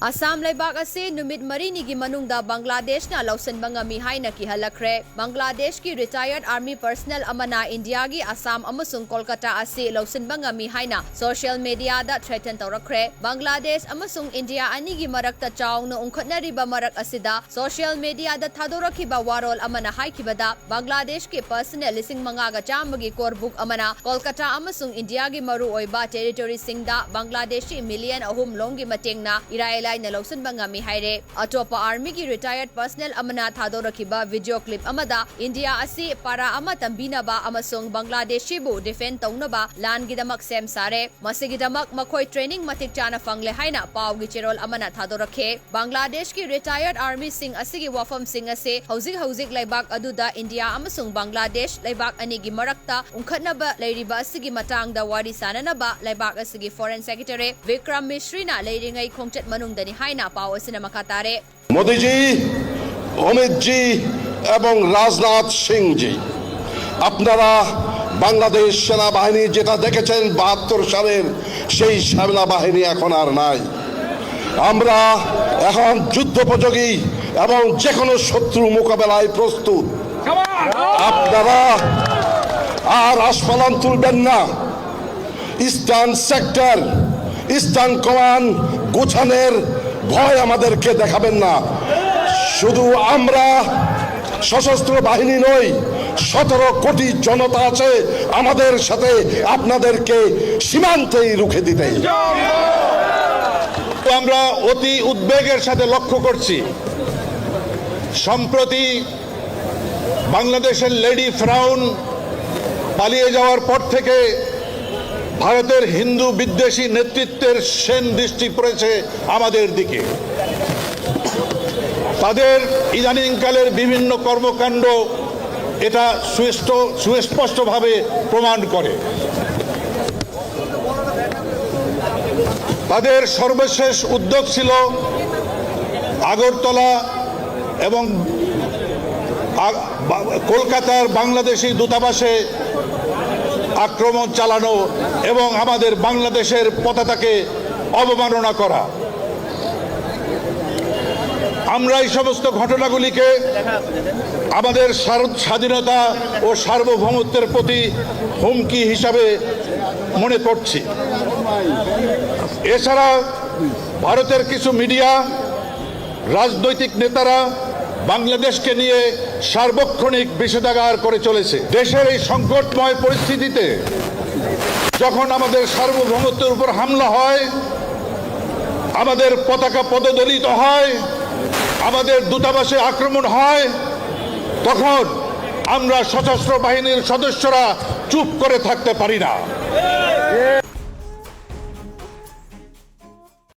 Assam laibak ase numit marini gi manungda Bangladesh na lausanba ngami haina kihalakre. Bangladesh ki retired army personnel amana India gi Assam amasung Kolkata ase lausanba ngami haina social media da threaten tawrakre. Bangladesh amasung India ani gi marakta chawna ungkhatnariba marak asida social media da thadorakiba warol amana haikibada Bangladesh ki personnel lising manga ga chamagi korbuk amana Kolkata amasung India gi maru oiba territory singda Bangladeshi million ahum longi matengna iraila na lausanba ngami haire. Atopa army ki retired personnel amana thadorakiba video clip amada India asi para ama tambina ba amasung Bangladeshi bu defend taunaba lan gidamak sem sare masigidamak makhoi training matik chana fangle haina paw gi cherol amana thadorakhe. Bangladesh ki retired army sing asigi wafam sing ase hauzik laibak aduda India amasung Bangladesh laibak ani gi marakta ungkhatnaba leiriba asigi matangda wari sananaba laibak asigi foreign secretary Vikram Misri na leiringai khongchat manung hyena পাওয়া cinema কাতারে মোদিজি অমিতজি এবং রাজনাথ সিংজি আপনারা বাংলাদেশ সেনাবাহিনী যেটা দেখেছেন ৭২ সালের সেই সেনাবাহিনী এখন আর নাই। আমরা এখন যুদ্ধোপযোগী এবং যে কোনো শত্রু মোকাবেলায় প্রস্তুত। আপনারা আর আস্ফালন তুলবেন না। ইস্টার্ন সেক্টর ইস্টার্ন কমান্ড গোছানোর ভয় আমাদেরকে দেখাবেন না। শুধু আমরা সশস্ত্র বাহিনী নই, ১৭ কোটি জনতা আছে আমাদের সাথে আপনাদেরকে সীমান্তেই রুখে দিতে। আমরা অতি উদ্বেগের সাথে লক্ষ্য করছি সম্প্রতি বাংলাদেশের লেডি ফ্রাউন পালিয়ে যাওয়ার পর থেকে ভারতের হিন্দু বিদ্বেষী নেতৃত্বের সেন দৃষ্টি পড়েছে আমাদের দিকে। তাদের ইদানিংকালের বিভিন্ন কর্মকাণ্ড এটা সুস্পষ্টভাবে প্রমাণ করে। তাদের সর্বশেষ উদ্যোগ ছিল আগরতলা এবং কলকাতার বাংলাদেশি দূতাবাসে আক্রমণ চালানো এবং আমাদের বাংলাদেশের পতাকাকে অবমাননা করা। আমরা এই সমস্ত ঘটনাগুলিকে আমাদের স্বাধীনতা ও সার্বভৌমত্বের প্রতি হুমকি হিসাবে মনে করছি। এছাড়া ভারতের কিছু মিডিয়া রাজনৈতিক নেতারা বাংলাদেশকে নিয়ে সার্বক্ষণিক বিষোদ্গার করে চলেছে। দেশের এই সংকটময় পরিস্থিতিতে যখন আমাদের সার্বভৌমত্বের উপর হামলা হয়, আমাদের পতাকা পদদলিত হয়, আমাদের দূতাবাসে আক্রমণ হয়, তখন আমরা সশস্ত্র বাহিনীর সদস্যরা চুপ করে থাকতে পারি না।